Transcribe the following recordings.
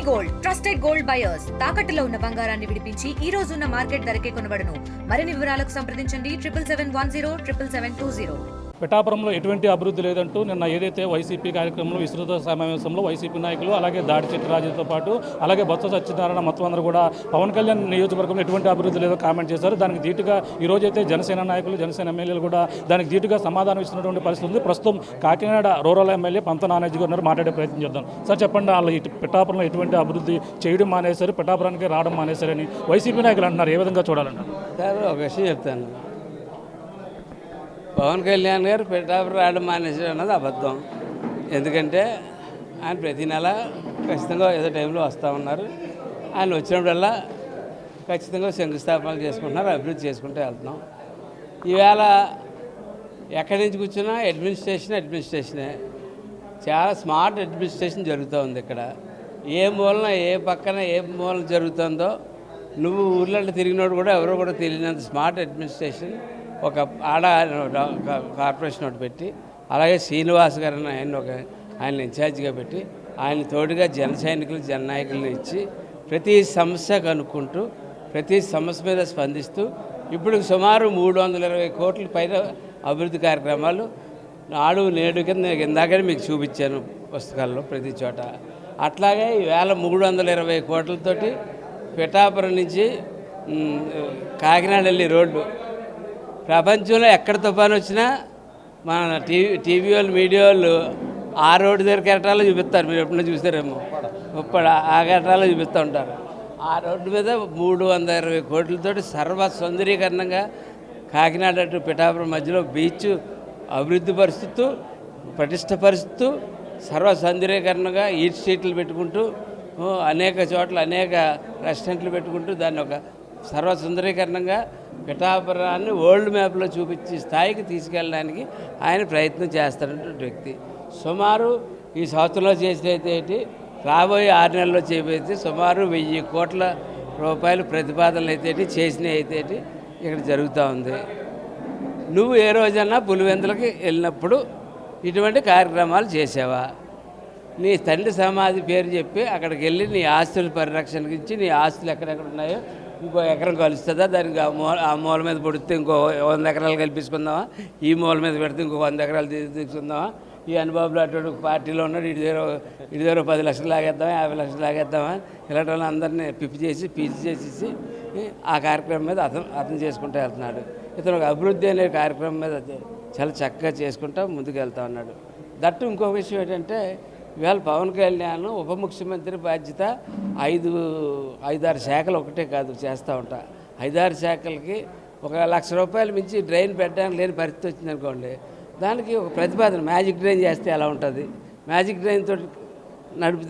Gold trusted gold buyers తాకట్టులో ఉన్న బంగారాన్ని విడిపించి ఈ రోజు ఉన్న మార్కెట్ ధరకే కొనబడును. మరిన్ని వివరాలకు సంప్రదించండి 7771077720. పిఠాపురంలో ఎటువంటి అభివృద్ధి లేదంటూ నిన్న ఏదైతే వైసీపీ కార్యక్రమంలో విస్తృత సమావేశంలో వైసీపీ నాయకులు అలాగే దాడిచెట్టి రాజుతో పాటు అలాగే బొత్స సత్యనారాయణ మొత్తం అందరూ కూడా పవన్ కళ్యాణ్ నియోజకవర్గంలో ఎటువంటి అభివృద్ధి లేదో కామెంట్ చేశారు. దానికి ధీటుగా ఈరోజైతే జనసేన నాయకులు జనసేన ఎమ్మెల్యేలు కూడా దానికి ధీటుగా సమాధానం ఇస్తున్నటువంటి పరిస్థితి ఉంది. ప్రస్తుతం కాకినాడ రూరల్ ఎమ్మెల్యే పంత నానాజీ గారు మాట్లాడే ప్రయత్నం చేద్దాం. సార్ చెప్పండి, వాళ్ళు పిఠాపురంలో ఎటువంటి అభివృద్ధి చేయడం మానేశారు, పిఠాపురానికి రావడం మానేశారని వైసీపీ నాయకులు అంటున్నారు. ఏ విధంగా చూడాలంటారు? సార్ ఒక విషయం చెప్తాను. పవన్ కళ్యాణ్ గారు పిఠాపురం రావడం మానేసాడు అన్నది అబద్ధం. ఎందుకంటే ఆయన ప్రతి నెల ఖచ్చితంగా ఏదో టైంలో వస్తూ ఉన్నారు. ఆయన వచ్చినప్పుడల్లా ఖచ్చితంగా శంకుస్థాపనలు చేసుకుంటున్నారు, అభివృద్ధి చేసుకుంటూ వెళ్తున్నాం. ఈవేళ ఎక్కడి నుంచి కూర్చున్నా అడ్మినిస్ట్రేషనే చాలా స్మార్ట్ అడ్మినిస్ట్రేషన్ జరుగుతూ ఉంది. ఇక్కడ ఏ మూలన ఏ పక్కన ఏ మూలన జరుగుతుందో నువ్వు ఊర్లలో తిరిగినోడు కూడా ఎవరో కూడా తెలియనంత స్మార్ట్ అడ్మినిస్ట్రేషన్ ఒక కార్పొరేషన్ ఒకటి పెట్టి, అలాగే శ్రీనివాస్ గారిని ఆయన ఇన్ఛార్జిగా పెట్టి ఆయన తోడుగా జన సైనికులు జననాయకులను ఇచ్చి ప్రతి సమస్య కనుక్కుంటూ ప్రతి సమస్య మీద స్పందిస్తూ ఇప్పుడు సుమారు 320 కోట్ల పైన అభివృద్ధి కార్యక్రమాలు నాడు నేడు కింద ఇందాకనే మీకు చూపించాను పుస్తకాల్లో ప్రతి చోట. అట్లాగే ఈవేళ 320 కోట్లతోటి పిఠాపురం నుంచి కాకినాడ వెళ్ళి రోడ్డు ప్రపంచంలో ఎక్కడ తుఫాను వచ్చినా మన టీవీ వాళ్ళు మీడియా వాళ్ళు ఆ రోడ్డు దగ్గర కెరటాలు చూపిస్తారు. మీరు ఎప్పుడైనా చూస్తారేమో, ఇప్పుడు ఆ కెరటాలు చూపిస్తూ ఉంటారు. ఆ రోడ్డు మీద 320 కోట్లతోటి సర్వ సౌందర్యీకరణంగా కాకినాడ టు పిఠాపురం మధ్యలో బీచ్ అభివృద్ధి పరుస్తూ పటిష్టపరుస్తూ సర్వ సౌందర్యీకరణగా ఈట్ స్ట్రీట్లు పెట్టుకుంటూ అనేక చోట్ల అనేక రెస్టారెంట్లు పెట్టుకుంటూ దాన్ని ఒక సర్వ సుందరీకరణంగా పిఠాపురాన్ని వరల్డ్ మ్యాప్లో చూపించే స్థాయికి తీసుకెళ్ళడానికి ఆయన ప్రయత్నం చేస్తున్నటువంటి వ్యక్తి. సుమారు ఈ సంవత్సరంలో చేసినైతే రాబోయే 6 నెలల్లో చేయబోతే సుమారు 1000 కోట్ల రూపాయలు ప్రతిపాదనలు అయితే చేసినవి అయితే ఇక్కడ జరుగుతూ ఉంది. నువ్వు ఏ రోజన్నా పులివెందులకి వెళ్ళినప్పుడు ఇటువంటి కార్యక్రమాలు చేసావా? నీ తండ్రి సమాధి పేరు చెప్పి అక్కడికి వెళ్ళి నీ ఆస్తుల పరిరక్షణకి ఇచ్చి నీ ఆస్తులు ఎక్కడెక్కడ ఉన్నాయో ఇంకో ఎకరం కలుస్తుందా, దానికి ఆ మూల మీద పడితే ఇంకో 100 ఎకరాలు కల్పించుకుందామా, ఈ మూల మీద పెడితే ఇంకో 100 ఎకరాలు తీసుకుందామా, ఈ అనుబాబులు అటువంటి పార్టీలో ఉన్నాడు ఇటు దగ్గర 10 లక్షలు లాగేద్దామా 50 లక్షలు లాగేద్దామా ఇలాంటి వాళ్ళని అందరినీ పిప్పి చేసి పీచి చేసేసి ఆ కార్యక్రమం మీద అతను చేసుకుంటూ వెళ్తున్నాడు. ఇతను ఒక అభివృద్ధి అనే కార్యక్రమం మీద చాలా చక్కగా చేసుకుంటూ ముందుకు వెళ్తా ఉన్నాడు. దట్టు ఇంకొక విషయం ఏంటంటే ఇవాళ పవన్ కళ్యాణ్ ఉప ముఖ్యమంత్రి బాధ్యత 5-6 శాఖలు ఒకటే కాదు చేస్తూ ఉంటా. 5-6 శాఖలకి 1 లక్ష రూపాయలు మించి డ్రైన్ పెట్టడానికి లేని పరిస్థితి వచ్చింది అనుకోండి, దానికి ఒక ప్రతిపాదన మ్యాజిక్ డ్రైన్ చేస్తే ఎలా ఉంటుంది, మ్యాజిక్ డ్రైన్ తోటి నడిపి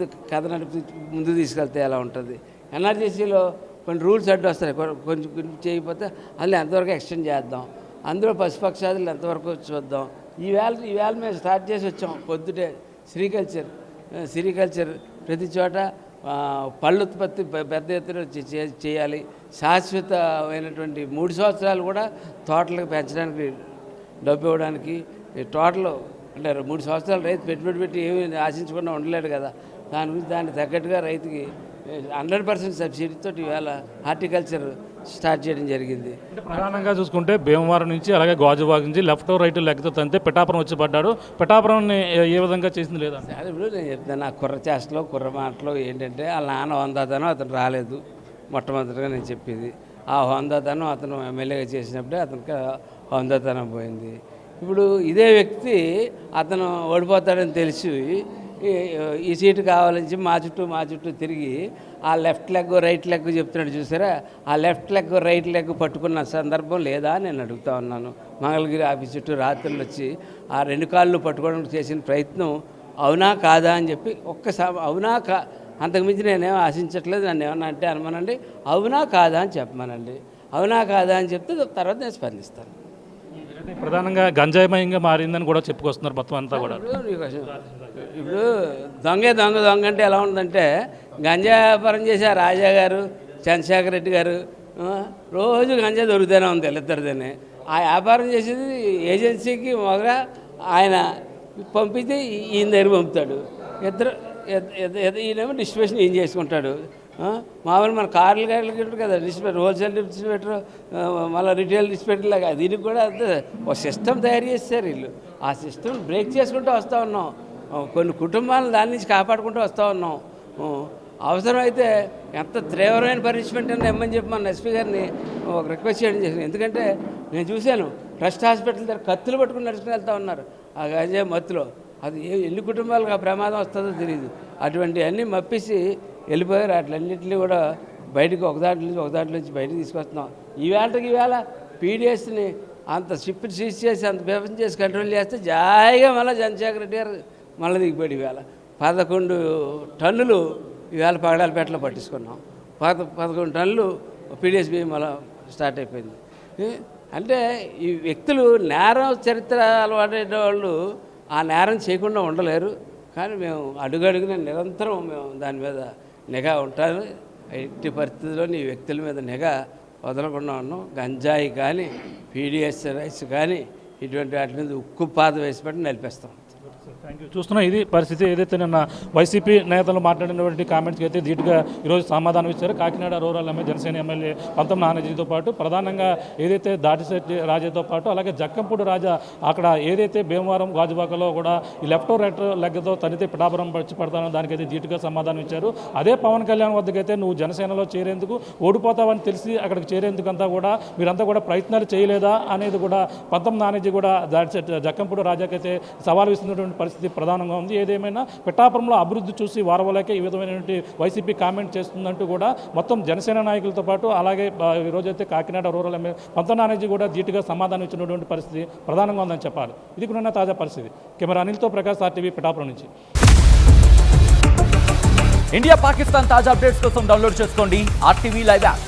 ముందుకు తీసుకెళ్తే ఎలా ఉంటుంది, ఎన్ఆర్జీసీలో కొన్ని రూల్స్ అడ్డు వస్తాయి, కొంచెం చేయకపోతే అది ఎంతవరకు ఎక్స్టెండ్ చేద్దాం, అందులో పశుపక్షాదులు ఎంతవరకు చూద్దాం. ఈవేళ మేము స్టార్ట్ చేసి వచ్చాం. పొద్దుటే సిరికల్చర్ ప్రతి చోట పళ్ళు ఉత్పత్తి పెద్ద ఎత్తున చేయాలి. శాశ్వతమైనటువంటి 3 సంవత్సరాలు కూడా తోటలకు పెంచడానికి డబ్బు ఇవ్వడానికి టోటల్ అంటే 3 సంవత్సరాలు రైతు పెట్టుబడి పెట్టి ఏమీ ఆశించకుండా ఉండలేడు కదా. దానికి తగ్గట్టుగా రైతుకి 100% సబ్సిడీతో ఈవేళ హార్టికల్చర్ స్టార్ట్ చేయడం జరిగింది. ప్రధానంగా చూసుకుంటే భీమవరం నుంచి అలాగే గాజువాక నుంచి లెఫ్ట్ రైట్ లెక్కతో తంతే పిఠాపురం వచ్చి పడ్డాడు. పిఠాపురాన్ని ఏ విధంగా చేసింది లేదా? ఇప్పుడు నేను చెప్తాను, నా కుర్ర చేష్టలో కుర్ర మాటలో ఏంటంటే వాళ్ళ నాన్న హోందాతనం అతను రాలేదు. మొట్టమొదటిగా నేను చెప్పేది ఆ హోందాతనం అతను ఎమ్మెల్యేగా చేసినప్పుడే అతనికి హోందాతనం పోయింది. ఇప్పుడు ఇదే వ్యక్తి అతను ఓడిపోతాడని తెలిసి ఈ సీటు కావాలని మా చుట్టూ తిరిగి ఆ లెఫ్ట్ లెగ్ రైట్ లెగ్ చెప్తున్నాడు చూసారా, ఆ లెఫ్ట్ లెగ్ రైట్ లెగ్ పట్టుకున్న సందర్భం లేదా నేను అడుగుతా ఉన్నాను. మంగళగిరి ఆఫీస్ చుట్టూ రాత్రులు వచ్చి ఆ 2 కాళ్ళు పట్టుకోవడానికి చేసిన ప్రయత్నం అవునా కాదా అని చెప్పి అవునా అంతకుమించి నేనేమో ఆశించట్లేదు. నన్ను ఏమన్నా అంటే అనమనండి, అవునా కాదా అని చెప్పమనండి. అవునా కాదా అని చెప్తే తర్వాత నేను స్పందిస్తాను. ప్రధానంగా గంజాయమయంగా మారిందని కూడా చెప్పుకొస్తున్నారు మొత్తం అంతా కూడా. ఇప్పుడు దొంగ అంటే ఎలా ఉందంటే, గంజా వ్యాపారం చేసే రాజా గారు చంద్రశేఖర్ రెడ్డి గారు రోజు గంజా దొరుకుతూనే ఉంది వీళ్ళిద్దరితోనే. ఆ వ్యాపారం చేసేది ఏజెన్సీకి మొదగా ఆయన పంపితే ఈయన దగ్గర పంపుతాడు. ఈయనేమో డిస్ట్రిబ్యూషన్ ఏం చేసుకుంటాడు. మామూలు మన కార్లు ఉంటారు కదా డిస్ట్రిబ్యూటర్, హోల్సేల్ డిస్ట్రిబ్యూటర్, మళ్ళీ రిటైల్ డిస్ట్రిబ్యూటర్ లాగా దీనికి కూడా అంతే ఒక సిస్టమ్ తయారు చేస్తారు వీళ్ళు. ఆ సిస్టమ్ బ్రేక్ చేసుకుంటూ వస్తూ ఉన్నాం. కొన్ని కుటుంబాలను దాని నుంచి కాపాడుకుంటూ వస్తూ ఉన్నాం. అవసరమైతే ఎంత తీవ్రమైన పనిష్మెంట్ అయినా ఇమ్మని చెప్పి మన ఎస్పీ గారిని ఒక రిక్వెస్ట్ చేయడం చేసింది. ఎందుకంటే నేను చూశాను ట్రస్ట్ హాస్పిటల్ దగ్గర కత్తులు పట్టుకుని నడుచుకుని వెళ్తూ ఉన్నారు ఆ గంజాయి మత్తులో. అది ఎన్ని కుటుంబాలకు ఆ ప్రమాదం వస్తుందో తెలియదు. అటువంటి అన్నీ మప్పిసి వెళ్ళిపోయారు. అట్లన్నింటినీ కూడా బయటకు ఒక దాంట్లో నుంచి బయటకు తీసుకొస్తున్నాం. ఈవేళ పీడిఎస్ని అంత షిప్ సీజ్ చేసి అంత బేఫం చేసి కంట్రోల్ చేస్తే జాయిగా మళ్ళీ చంద్రశేఖర్ రెడ్డి గారు మళ్ళీ దిగిపోయాడు. ఈవేళ 11 టన్నులు ఈవేళ పగడాలపేటలో పట్టించుకున్నాం. 11 టన్నులు పీడిఎస్ బియ్యం మళ్ళీ స్టార్ట్ అయిపోయింది. అంటే ఈ వ్యక్తులు నేరం చరిత్ర అలవాటే వాళ్ళు ఆ నేరం చేయకుండా ఉండలేరు. కానీ మేము అడుగడుగున నిరంతరం మేము దాని మీద నిఘా ఉంటాను. ఎట్టి పరిస్థితుల్లో ఈ వ్యక్తుల మీద నిఘా వదలకుండా ఉన్నాం. గంజాయి కానీ పీడిఎస్ రైస్ కానీ ఇటువంటి వాటి మీద ఉక్కు పాత వేసి పెట్టి నిలిపేస్తాం. Thank you. చూస్తున్నా ఇది పరిస్థితి. ఏదైతే నిన్న వైసీపీ నేతలు మాట్లాడినటువంటి కామెంట్స్కి అయితే ధీటుగా ఈరోజు సమాధానం ఇచ్చారు. Kakinada rural MLA Janasena MLA పంతం నానాజీతో పాటు ప్రధానంగా ఏదైతే దాటిశెట్టి రాజాతో పాటు అలాగే జక్కంపూడి రాజా అక్కడ ఏదైతే భీమవరం గాజువాకలో కూడా ఈ లెఫ్ట్ రైట్ లెగ్గతో తనితే పిఠాపురం వచ్చి పడతానో దానికైతే ధీటుగా సమాధానం ఇచ్చారు. అదే పవన్ కళ్యాణ్ వద్దకైతే నువ్వు జనసేనలో చేరేందుకు ఓడిపోతావని తెలిసి అక్కడికి చేరేందుకంతా కూడా మీరంతా కూడా ప్రయత్నాలు చేయలేదా అనేది కూడా పంతం నానాజీ కూడా దాటిశెట్టి జక్కంపూడి రాజాకైతే సవాల్ విస్తున్నటువంటి పరిస్థితి ప్రధానంగా ఉంది. ఏదేమైనా పిఠాపురంలో అభివృద్ధి చూసి వారవలేకే ఈ విధమైనటువంటి వైసీపీ కామెంట్ చేస్తుందంటూ కూడా మొత్తం జనసేన నాయకులతో పాటు అలాగే ఈరోజైతే కాకినాడ రూరల్ ఎమ్మెల్యే పంతం నానాజీ కూడా ధీటుగా సమాధానం ఇచ్చినటువంటి పరిస్థితి ప్రధానంగా ఉందని చెప్పాలి. ఇది కూడా తాజా పరిస్థితి. కెమెరా అనిల్తో ప్రకాష్, RTV, పిఠాపురం నుంచి. ఇండియా పాకిస్తాన్ తాజా అప్డేట్స్ కోసం డౌన్లోడ్ చేసుకోండి RTV లైవ్ యాప్.